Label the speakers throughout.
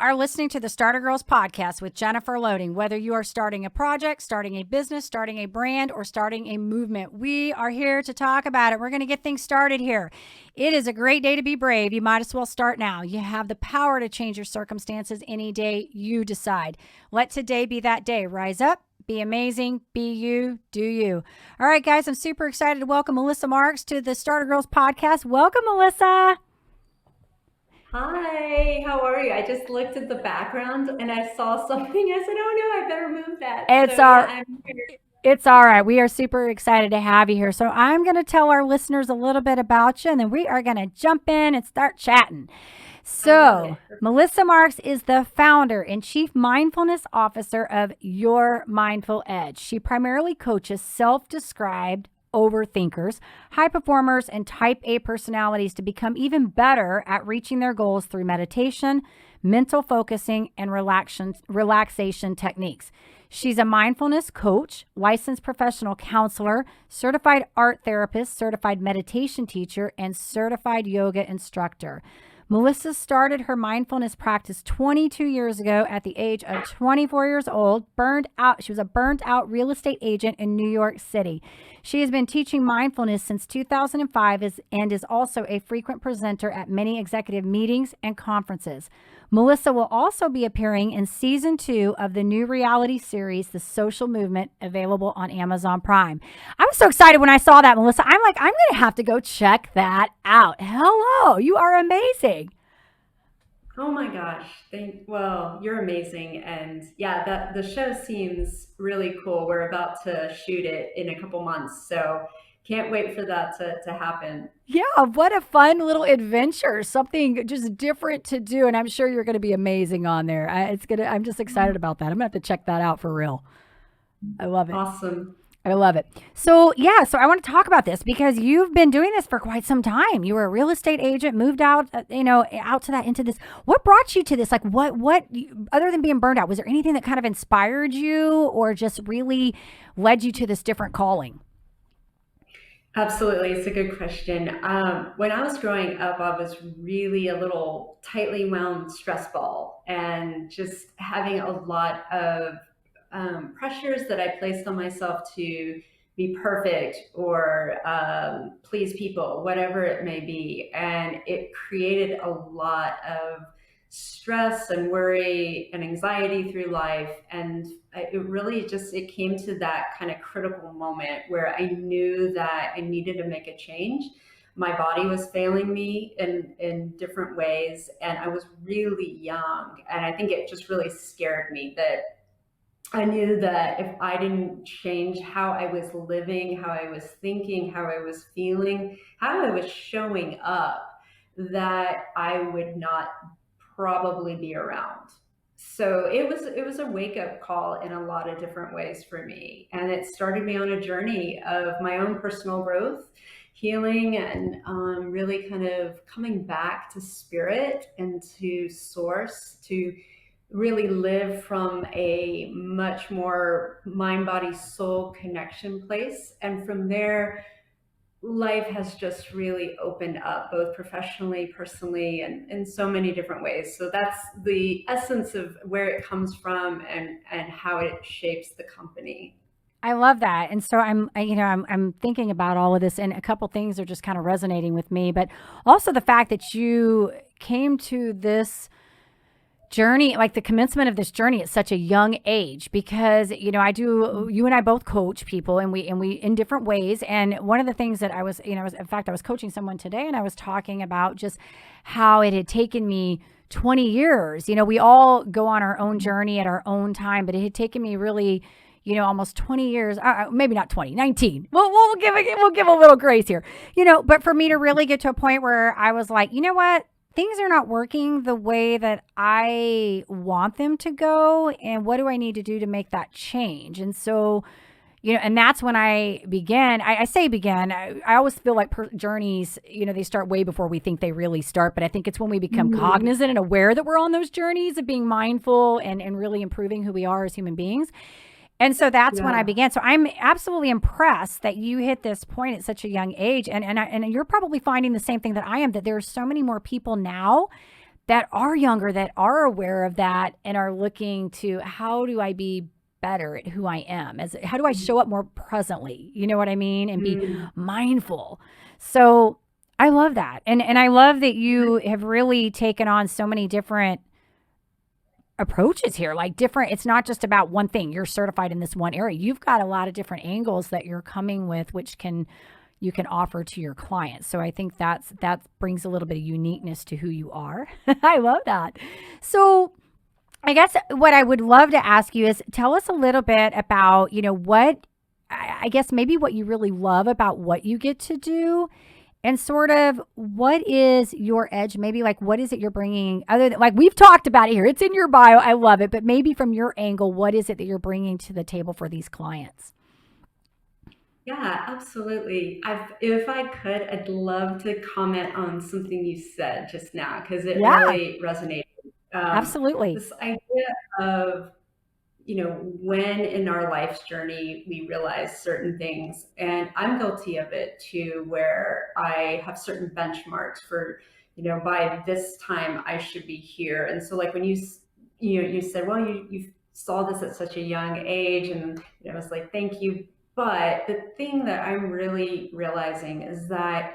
Speaker 1: are listening to the Starter Girls podcast with Jennifer Loading. Whether you are starting a project, starting a business, starting a brand, or starting a movement, we are here to talk about it. We're going to get things started here. It is a great day to be brave. You might as well start now. You have the power to change your circumstances any day you decide. Let today be that day. Rise up, be amazing, be you, do you. All right, guys, I'm super excited to welcome Melissa Marks to the Starter Girls podcast. Welcome, Melissa.
Speaker 2: Hi, how are you? I just looked at the background and I saw something. I said, "Oh no, I better move that."
Speaker 1: It's
Speaker 2: So yeah,
Speaker 1: our
Speaker 2: I'm here.
Speaker 1: It's all right. We are super excited to have you here. So I'm going to tell our listeners a little bit about you, and then we are going to jump in and start chatting.
Speaker 2: I love
Speaker 1: So
Speaker 2: it.
Speaker 1: Melissa Marks is the founder and chief mindfulness officer of Your Mindful Edge. She primarily coaches self-described overthinkers, high performers, and type A personalities to become even better at reaching their goals through meditation, mental focusing, and relaxation techniques. She's a mindfulness coach, licensed professional counselor, certified art therapist, certified meditation teacher, and certified yoga instructor. Melissa started her mindfulness practice 22 years ago at the age of 24 years old, burned out. She was a burned out real estate agent in New York City. She has been teaching mindfulness since 2005 and is also a frequent presenter at many executive meetings and conferences. Melissa will also be appearing in season 2 of the new reality series, The Social Movement, available on Amazon Prime. I was so excited when I saw that, Melissa. I'm like, I'm going to have to go check that out. Hello, you are amazing.
Speaker 2: Oh my gosh. Well, you're amazing. And yeah, that the show seems really cool. We're about to shoot it in a couple months. So can't wait for that to happen.
Speaker 1: Yeah, what a fun little adventure. Something just different to do. And I'm sure you're going to be amazing on there. I'm just excited about that. I'm going to have to check that out for real. I love it.
Speaker 2: Awesome.
Speaker 1: I love it. So yeah, so I want to talk about this because you've been doing this for quite some time. You were a real estate agent, moved out, out to that into this. What brought you to this? Like other than being burned out, was there anything that kind of inspired you or just really led you to this different calling?
Speaker 2: Absolutely. It's a good question. When I was growing up, I was really a little tightly wound stress ball and just having a lot of pressures that I placed on myself to be perfect or please people, whatever it may be. And it created a lot of stress and worry and anxiety through life. And it really just, it came to that kind of critical moment where I knew that I needed to make a change. My body was failing me in different ways, and I was really young. And I think it just really scared me that I knew that if I didn't change how I was living, how I was thinking, how I was feeling, how I was showing up, that I would not probably be around. So it was a wake up call in a lot of different ways for me, and it started me on a journey of my own personal growth, healing, and really kind of coming back to spirit and to source, to really live from a much more mind body soul connection place. And from there, life has just really opened up, both professionally, personally, and in so many different ways. So that's the essence of where it comes from and how it shapes the company.
Speaker 1: I love that. And so I'm thinking about all of this and a couple things are just kind of resonating with me, but also the fact that you came to this journey, like the commencement of this journey at such a young age, because, you and I both coach people and we in different ways. And one of the things that I was coaching someone today and I was talking about just how it had taken me 20 years. We all go on our own journey at our own time, but it had taken me really, almost 20 years, maybe not 20, 19. We'll give a little grace here, but for me to really get to a point where I was like, you know what? Things are not working the way that I want them to go. And what do I need to do to make that change? And so, and that's when I began. I say began. I always feel like journeys, they start way before we think they really start. But I think it's when we become cognizant and aware that we're on those journeys of being mindful and really improving who we are as human beings. And so that's when I
Speaker 2: Yeah.
Speaker 1: began. So I'm absolutely impressed that you hit this point at such a young age. And you're probably finding the same thing that I am, that there are so many more people now that are younger, that are aware of that and are looking to, how do I be better at who I am? As how do I show up more presently? You know what I mean? And be
Speaker 2: Mm.
Speaker 1: mindful. So I love that. And I love that you have really taken on so many different approaches here, like different, it's not just about one thing. You're certified in this one area. You've got a lot of different angles that you're coming with, which can you can offer to your clients. So I think that brings a little bit of uniqueness to who you are. I love that. So I guess what I would love to ask you is, tell us a little bit about, what I guess maybe what you really love about what you get to do, and sort of what is your edge? Maybe like what is it you're bringing, other than, like we've talked about it here, it's in your bio, I love it, but maybe from your angle, what is it that you're bringing to the table for these clients?
Speaker 2: Yeah, absolutely. If I could, I'd love to comment on something you said just now because it
Speaker 1: Yeah,
Speaker 2: really resonated.
Speaker 1: absolutely.
Speaker 2: This idea of, when in our life's journey we realize certain things, and I'm guilty of it too, where I have certain benchmarks for, by this time I should be here. And so, like when you said, well, you saw this at such a young age, and I was like, thank you. But the thing that I'm really realizing is that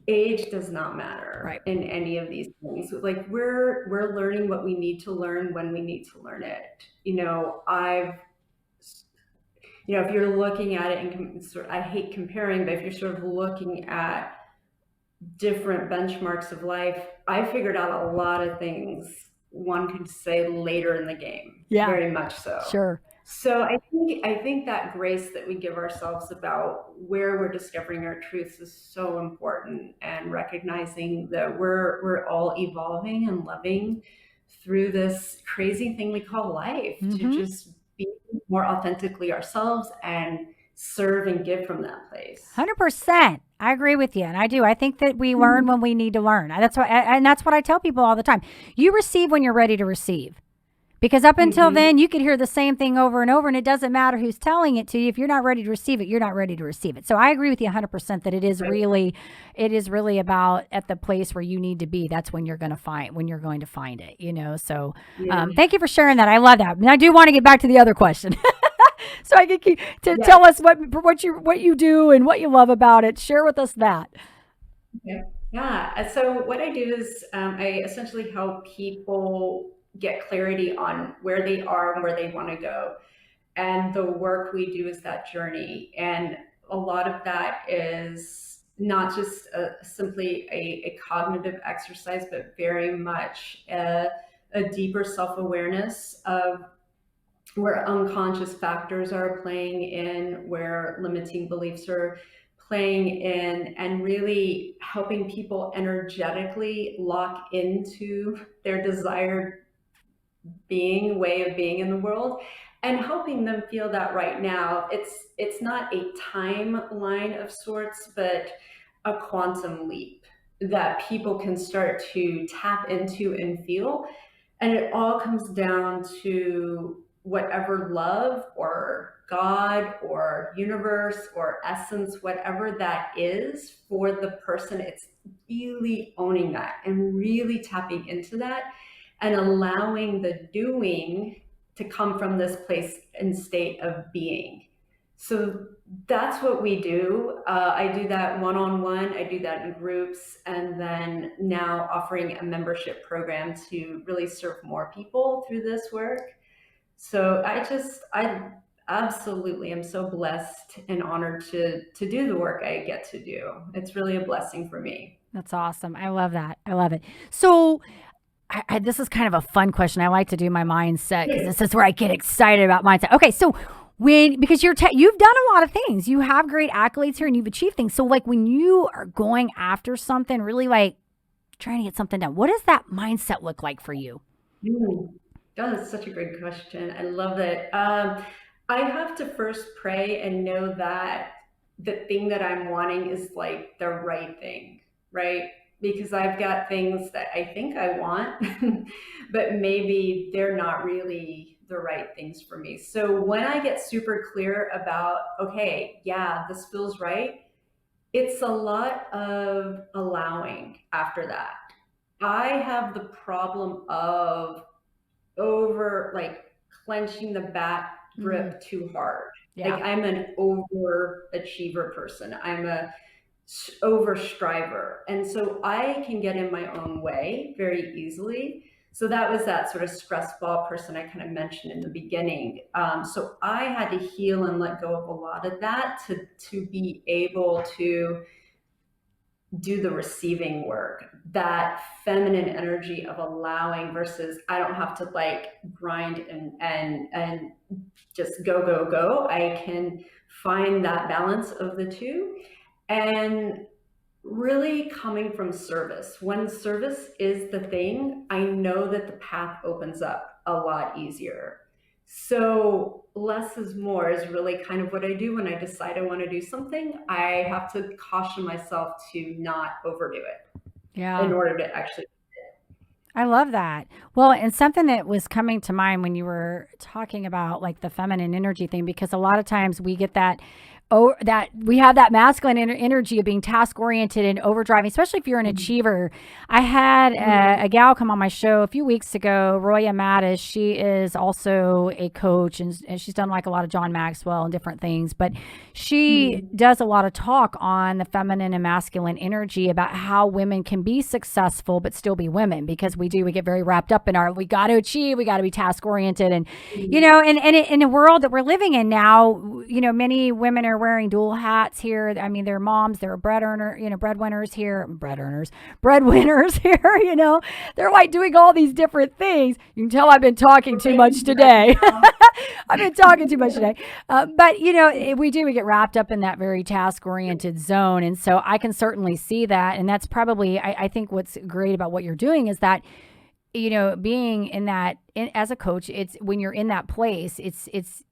Speaker 2: age does not matter
Speaker 1: Right.
Speaker 2: in any of these things. Like we're learning what we need to learn when we need to learn it. If you're looking at it and I hate comparing, but if you're sort of looking at different benchmarks of life, I figured out a lot of things one could say later in the game,
Speaker 1: Yeah,
Speaker 2: very much so.
Speaker 1: sure.
Speaker 2: So I think that grace that we give ourselves about where we're discovering our truths is so important, and recognizing that we're all evolving and loving through this crazy thing we call life, to
Speaker 1: Mm-hmm.
Speaker 2: just be more authentically ourselves and serve and give from that place.
Speaker 1: 100%. I agree with you. And I do. I think that we learn when we need to learn. And that's what I tell people all the time. You receive when you're ready to receive. Because up until
Speaker 2: Mm-hmm.
Speaker 1: then, you could hear the same thing over and over, and it doesn't matter who's telling it to you. If you're not ready to receive it, you're not ready to receive it. So I agree with you 100% that
Speaker 2: Right.
Speaker 1: it is really about at the place where you need to be. That's when you're going to find it. So
Speaker 2: Yeah.
Speaker 1: thank you for sharing that. I love that. And I do want to get back to the other question, so I can keep to
Speaker 2: Yes.
Speaker 1: tell us what you do and what you love about it. Share with us that.
Speaker 2: Okay. Yeah. So what I do is I essentially help people get clarity on where they are and where they want to go. And the work we do is that journey. And a lot of that is not just simply a cognitive exercise, but very much a deeper self awareness of where unconscious factors are playing in, where limiting beliefs are playing in, and really helping people energetically lock into their desired way of being in the world, and helping them feel that right now it's not a timeline of sorts, but a quantum leap that people can start to tap into and feel. And it all comes down to whatever love or God or universe or essence, whatever that is for the person. It's really owning that and really tapping into that, and allowing the doing to come from this place and state of being. So that's what we do. I do that one on one, I do that in groups, and then now offering a membership program to really serve more people through this work. So I absolutely am so blessed and honored to do the work I get to do. It's really a blessing for me.
Speaker 1: That's awesome. I love that. I love it. So this is kind of a fun question. I like to do my mindset because this is where I get excited about mindset. Okay, so because you've done a lot of things, you have great accolades here, and you've achieved things. So like when you are going after something, really like trying to get something done, what does that mindset look like for you?
Speaker 2: Mm. Oh, that's such a great question. I love it. I have to first pray and know that the thing that I'm wanting is like the right thing, right? Because I've got things that I think I want, but maybe they're not really the right things for me. So when I get super clear about, okay, yeah, this feels right, it's a lot of allowing after that. I have the problem of over like clenching the bat
Speaker 1: Mm,
Speaker 2: grip too hard.
Speaker 1: yeah.
Speaker 2: Like I'm an overachiever person. I'm a over striver. And so I can get in my own way very easily. So that was that sort of stress ball person I kind of mentioned in the beginning. So I had to heal and let go of a lot of that to be able to do the receiving work, that feminine energy of allowing versus I don't have to like grind and just go go go. I can find that balance of the two, and really coming from service. When service is the thing, I know that the path opens up a lot easier. So less is more is really kind of what I do when I decide I want to do something. I have to caution myself to not overdo it in
Speaker 1: Yeah.
Speaker 2: order to actually.
Speaker 1: I love that. Well, and something that was coming to mind when you were talking about like the feminine energy thing, because a lot of times we get that, oh, that we have that masculine energy of being task oriented and overdriving, especially if you're an achiever. I had
Speaker 2: Mhm.
Speaker 1: a gal come on my show a few weeks ago, Roya Mattis. She is also a coach, and she's done like a lot of John Maxwell and different things, but she
Speaker 2: Mhm.
Speaker 1: does a lot of talk on the feminine and masculine energy about how women can be successful but still be women, because we get very wrapped up in our, we got to achieve, we got to be task oriented, and
Speaker 2: Mhm.
Speaker 1: in the world that we're living in now, many women are wearing dual hats here. I mean, they're moms, they're breadwinners here, breadwinners here. They're like doing all these different things. You can tell I've been talking too much today. I've been talking too much today. But we get wrapped up in that very task oriented zone. And so I can certainly see that. And that's probably, I think what's great about what you're doing is that, being as a coach, it's when you're in that place, it's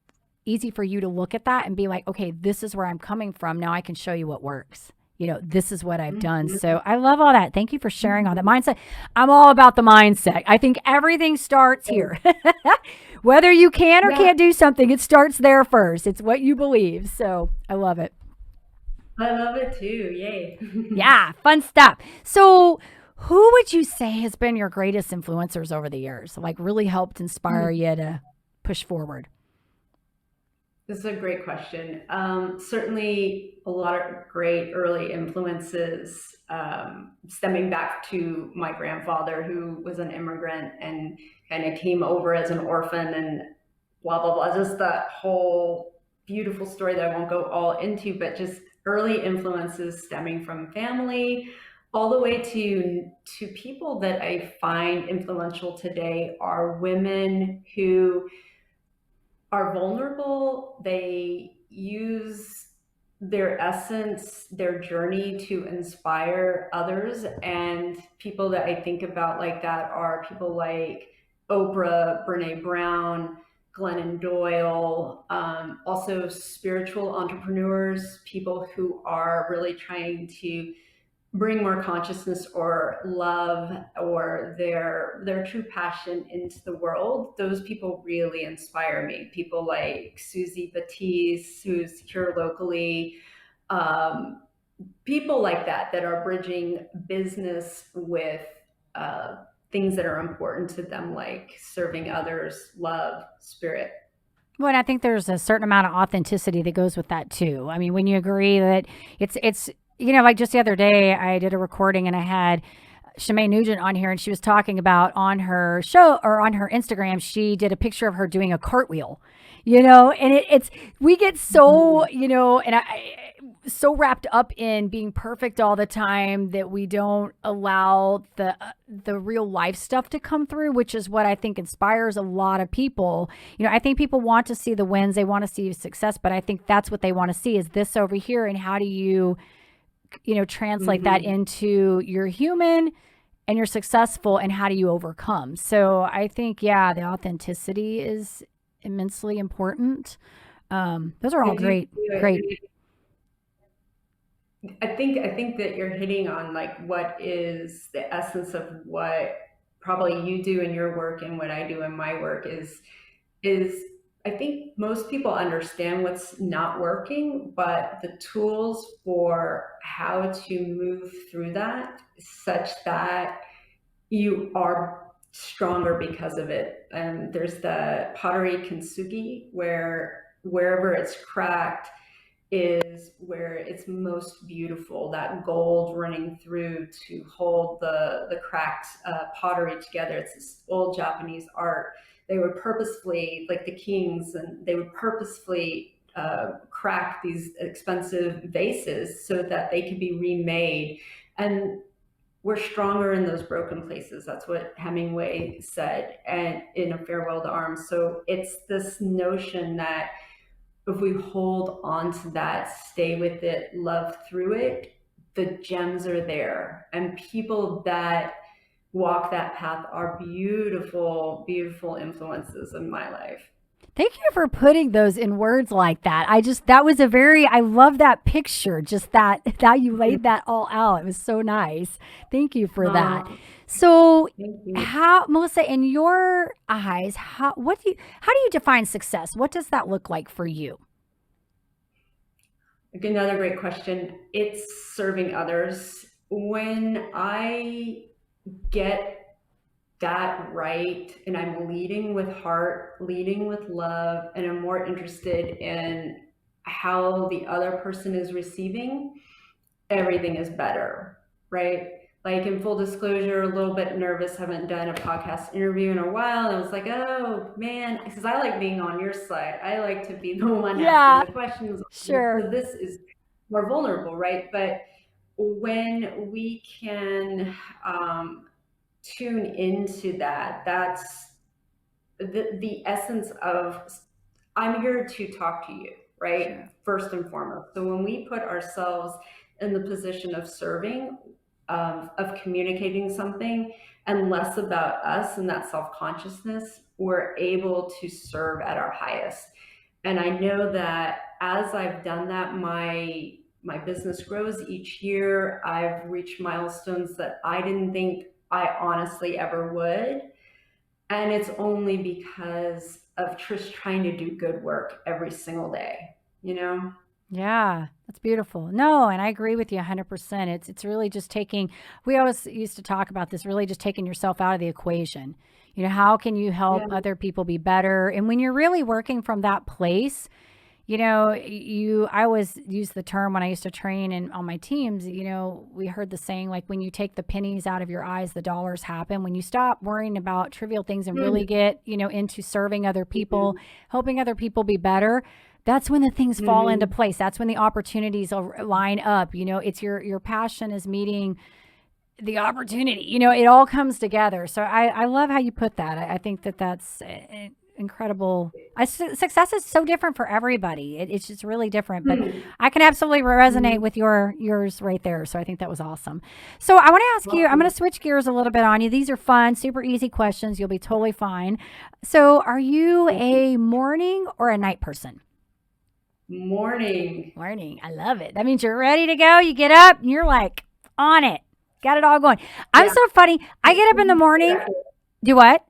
Speaker 1: easy for you to look at that and be like, okay, this is where I'm coming from. Now I can show you what works. This is what I've done.
Speaker 2: Mhm.
Speaker 1: So I love all that. Thank you for sharing all that mindset. I'm all about the mindset. I think everything starts here. Whether you can or
Speaker 2: Yeah,
Speaker 1: can't do something, it starts there first. It's what you believe. So I love it.
Speaker 2: I love it too. Yay.
Speaker 1: Yeah, fun stuff. So, who would you say has been your greatest influencers over the years? Like, really helped inspire you to push forward?
Speaker 2: This is a great question. Certainly, a lot of great early influences stemming back to my grandfather, who was an immigrant and kind of came over as an orphan and blah, blah, blah. Just that whole beautiful story that I won't go all into, but just early influences stemming from family all the way to people that I find influential today are women who are vulnerable. They use their essence, their journey to inspire others. And people that I think about like that are people like Oprah, Brene Brown, Glennon Doyle, also spiritual entrepreneurs, people who are really trying to bring more consciousness or love or their true passion into the world. Those people really inspire me. People like Susie Batiste, who's here locally, um, people like that are bridging business with uh, things that are important to them, like serving others, love, spirit.
Speaker 1: Well, and I think there's a certain amount of authenticity that goes with that too. I mean, when you agree that it's like just the other day, I did a recording and I had Shemaine Nugent on here, and she was talking about on her show or on her Instagram, she did a picture of her doing a cartwheel, and it's we get so, and so wrapped up in being perfect all the time that we don't allow the real life stuff to come through, which is what I think inspires a lot of people. I think people want to see the wins, they want to see success, but I think that's what they want to see is this over here, and how do you translate that
Speaker 2: Mm-hmm.
Speaker 1: into you're human and you're successful, and how do you overcome? So I think, yeah, the authenticity is immensely important. Those are
Speaker 2: I
Speaker 1: all
Speaker 2: do.
Speaker 1: great.
Speaker 2: I think that you're hitting on like what is the essence of what probably you do in your work and what I do in my work is I think most people understand what's not working, but the tools for how to move through that such that you are stronger because of it. And there's the pottery kintsugi, where wherever it's cracked is where it's most beautiful. That gold running through to hold the cracked pottery together. It's this old Japanese art. They would purposefully, like the kings, and they would purposefully crack these expensive vases so that they could be remade. And we're stronger in those broken places. That's what Hemingway said, and in A Farewell to Arms. So it's this notion that if we hold on to that, stay with it, love through it, the gems are there. And people that walk that path are beautiful, beautiful influences in my life.
Speaker 1: Thank you for putting those in words like that. I love that picture, just that, how you laid that all out. It was so nice. Thank you for that.
Speaker 2: Oh,
Speaker 1: So,
Speaker 2: thank you.
Speaker 1: how, Melissa, in your eyes, how do you define success? What does that look like for you?
Speaker 2: Another great question. It's serving others. When I get that right and I'm leading with heart, leading with love, and I'm more interested in how the other person is receiving, everything is better, right? Like in full disclosure, a little bit nervous, haven't done a podcast interview in a while. And I was like, oh man, because I like being on your side. I like to be the one asking
Speaker 1: Yeah,
Speaker 2: the questions.
Speaker 1: sure.
Speaker 2: So this is more vulnerable, right? But when we can tune into that, that's the essence of I'm here to talk to you, right?
Speaker 1: Sure.
Speaker 2: First and foremost. So when we put ourselves in the position of serving, of communicating something, and less about us and that self consciousness, we're able to serve at our highest. And I know that as I've done that, my business grows each year. I've reached milestones that I didn't think I honestly ever would. And it's only because of Trish trying to do good work every single day, you know?
Speaker 1: Yeah, that's beautiful. No, and I agree with you 100%. It's really just taking, we always used to talk about this, really just taking yourself out of the equation. You know, how can you help
Speaker 2: Yeah.
Speaker 1: other people be better? And when you're really working from that place, I always use the term when I used to train and on my teams, we heard the saying, like, when you take the pennies out of your eyes, the dollars happen. When you stop worrying about trivial things and really
Speaker 2: Mm-hmm.
Speaker 1: get, into serving other people, helping other people be better, that's when the things fall into
Speaker 2: Mm-hmm.
Speaker 1: place. That's when the opportunities line up. It's your passion is meeting the opportunity. It all comes together. So I love how you put that. I think that's incredible. Success is so different for everybody. It's just really different. But I can absolutely resonate with yours right there. So I think that was awesome. So I want to ask you. I'm going
Speaker 2: Welcome.
Speaker 1: to switch gears a little bit on you. These are fun, super easy questions. You'll be totally fine. So, are you
Speaker 2: Thank you.
Speaker 1: a morning or a night person?
Speaker 2: Morning.
Speaker 1: Morning. I love it. That means you're ready to go. You get up and you're like on it. Got it all going. I'm
Speaker 2: Yeah.
Speaker 1: so funny. I
Speaker 2: It's
Speaker 1: get up in the morning.
Speaker 2: productive.
Speaker 1: Do what?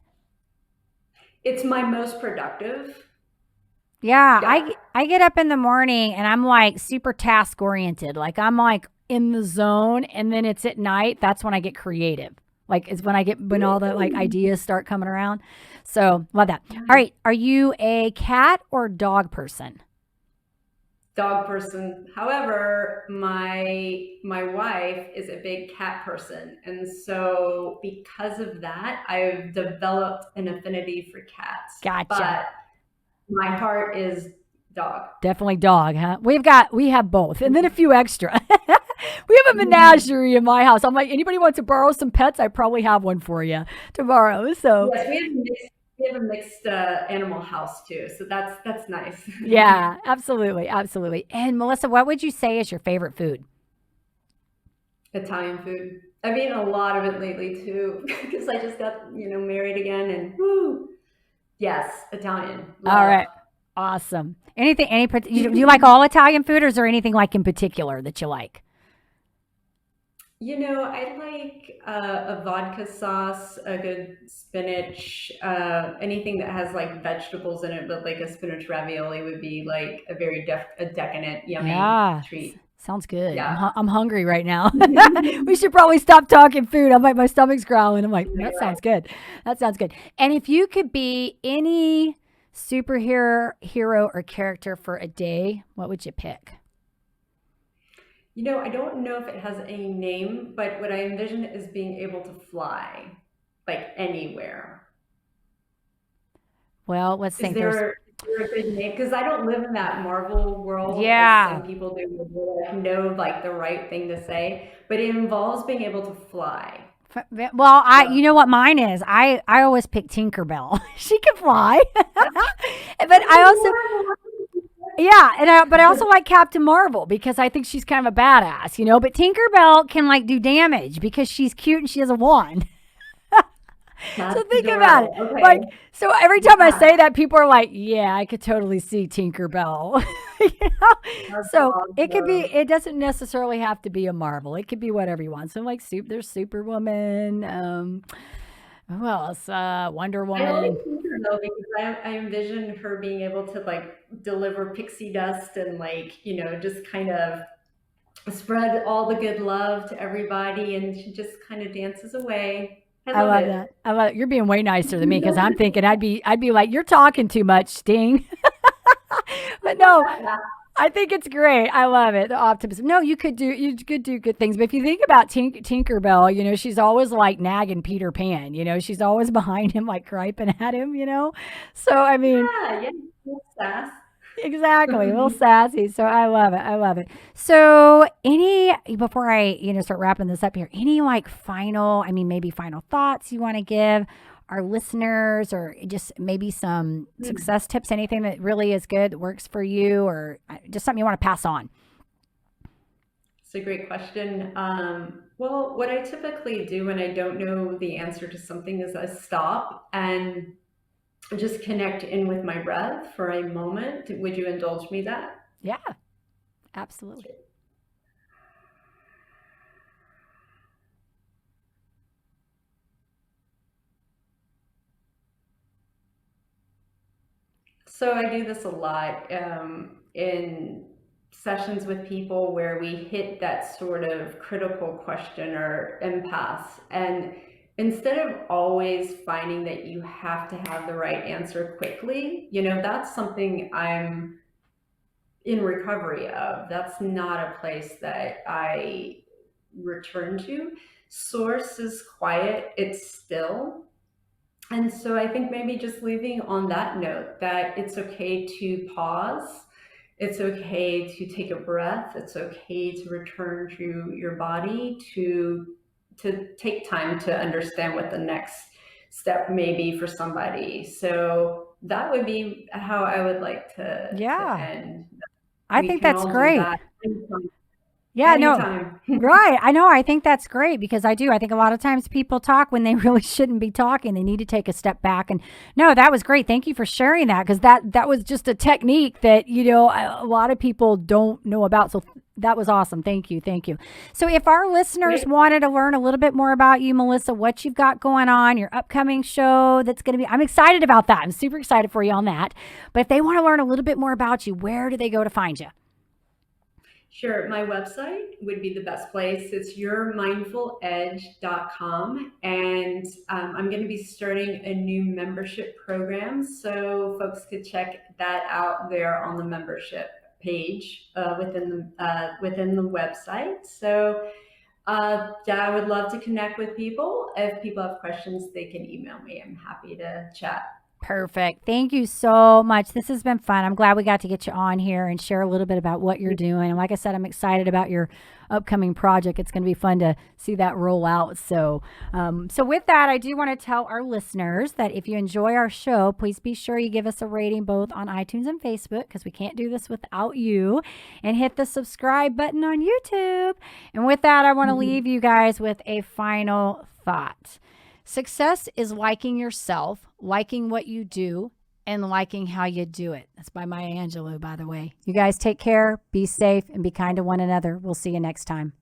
Speaker 2: It's my most productive.
Speaker 1: Yeah,
Speaker 2: Yeah.
Speaker 1: I get up in the morning and I'm like super task oriented. Like I'm like in the zone, and then it's at night. That's when I get creative. Like it's when all the like ideas start coming around. So love that. All
Speaker 2: Nice.
Speaker 1: right. Are you a cat or dog person?
Speaker 2: Dog person. However, my wife is a big cat person, and so because of that, I've developed an affinity for cats.
Speaker 1: Gotcha.
Speaker 2: But my heart is dog.
Speaker 1: Definitely dog, huh? We have both, and then a few extra. We have a
Speaker 2: Mhm.
Speaker 1: menagerie in my house. I'm like, anybody wants to borrow some pets? I probably have one for you to borrow. So,
Speaker 2: Yes, we have a mixed animal house too, so that's nice.
Speaker 1: yeah, absolutely, absolutely. And Melissa, what would you say is your favorite food?
Speaker 2: Italian food. I've eaten a lot of it lately too, because I just got married again, and woo, yes, Italian
Speaker 1: All
Speaker 2: love.
Speaker 1: right, awesome. Do you like all Italian food, or is there anything like in particular that you like?
Speaker 2: I like a vodka sauce, a good spinach, anything that has like vegetables in it, but like a spinach ravioli would be like a decadent, yummy
Speaker 1: Yeah,
Speaker 2: treat.
Speaker 1: Sounds good.
Speaker 2: Yeah.
Speaker 1: I'm hungry right now. We should probably stop talking food. I'm like, my stomach's growling. I'm like, that sounds good. That sounds good. And if you could be any superhero, hero, or character for a day, what would you pick?
Speaker 2: I don't know if it has any name, but what I envision is being able to fly, like anywhere.
Speaker 1: Well, let's
Speaker 2: Is
Speaker 1: think. There's,
Speaker 2: there a good name? Because I don't live in that Marvel world as
Speaker 1: yeah.
Speaker 2: some people do, where I know like the right thing to say, but it involves being able to fly.
Speaker 1: Well, you
Speaker 2: So
Speaker 1: know what mine is. I always pick Tinkerbell. She can fly, but
Speaker 2: that's
Speaker 1: I also,
Speaker 2: adorable.
Speaker 1: yeah, but I also like Captain Marvel because I think she's kind of a badass, you know. But Tinkerbell can like do damage because she's cute and she has a wand. So
Speaker 2: That's
Speaker 1: think about it.
Speaker 2: adorable. Okay.
Speaker 1: Like, so every time I
Speaker 2: Yeah,
Speaker 1: say that, people are like, yeah, I could totally see Tinkerbell. You know?
Speaker 2: that's
Speaker 1: So it could be,
Speaker 2: awesome.
Speaker 1: it doesn't necessarily have to be a Marvel. It could be whatever you want. So like there's Superwoman, who else? Wonder
Speaker 2: I like
Speaker 1: Woman.
Speaker 2: Tinkerbell because I envision her being able to like deliver pixie dust and like, just kind of spread all the good love to everybody and she just kind of dances away. I
Speaker 1: I
Speaker 2: love
Speaker 1: love
Speaker 2: it.
Speaker 1: that. I love it. You're being way nicer than me because I'm thinking I'd be like, you're talking too much, Sting. But no, I think it's great. I love it. The optimism. No, you could do good things. But if you think about Tinkerbell, you know, she's always like nagging Peter Pan. You know, she's always behind him, like griping at him. You know, so I mean,
Speaker 2: Yeah, yeah, cool sass.
Speaker 1: exactly, a little sassy. So I love it. I love it. So any before I start wrapping this up here, any like final, I mean, maybe final thoughts you want to give our listeners, or just maybe some success tips, anything that really is good that works for you, or just something you want to pass on.
Speaker 2: It's a great question. Well, what I typically do when I don't know the answer to something is I stop and just connect in with my breath for a moment. Would you indulge me that?
Speaker 1: Yeah, absolutely.
Speaker 2: So I do this a lot in sessions with people where we hit that sort of critical question or impasse. And instead of always finding that you have to have the right answer quickly, that's something I'm in recovery of. That's not a place that I return to. Source is quiet, it's still. And so I think maybe just leaving on that note that it's okay to pause. It's okay to take a breath. It's okay to return to your body to take time to understand what the next step may be for somebody. So that would be how I would like to
Speaker 1: Yeah,
Speaker 2: end.
Speaker 1: I
Speaker 2: We
Speaker 1: think
Speaker 2: can
Speaker 1: that's
Speaker 2: all do
Speaker 1: great.
Speaker 2: that anytime.
Speaker 1: Yeah, no,
Speaker 2: Anytime.
Speaker 1: right. I know. I think that's great because I do. I think a lot of times people talk when they really shouldn't be talking. They need to take a step back. And no, that was great. Thank you for sharing that because that was just a technique that a lot of people don't know about. So that was awesome. Thank you. Thank you. So if our listeners
Speaker 2: Great.
Speaker 1: wanted to learn a little bit more about you, Melissa, what you've got going on, your upcoming show that's going to be, I'm excited about that. I'm super excited for you on that. But if they want to learn a little bit more about you, where do they go to find you?
Speaker 2: Sure. My website would be the best place. It's yourmindfuledge.com. And I'm going to be starting a new membership program. So folks could check that out there on the membership page within the website. So yeah, I would love to connect with people. If people have questions, they can email me. I'm happy to chat.
Speaker 1: Perfect. Thank you so much. This has been fun. I'm glad we got to get you on here and share a little bit about what you're doing. And like I said, I'm excited about your upcoming project. It's going to be fun to see that roll out. So with that, I do want to tell our listeners that if you enjoy our show, please be sure you give us a rating both on iTunes and Facebook because we can't do this without you. And hit the subscribe button on YouTube. And with that, I want to leave you guys with a final thought. Success is liking yourself, liking what you do, and liking how you do it. That's by Maya Angelou, by the way. You guys take care, be safe, and be kind to one another. We'll see you next time.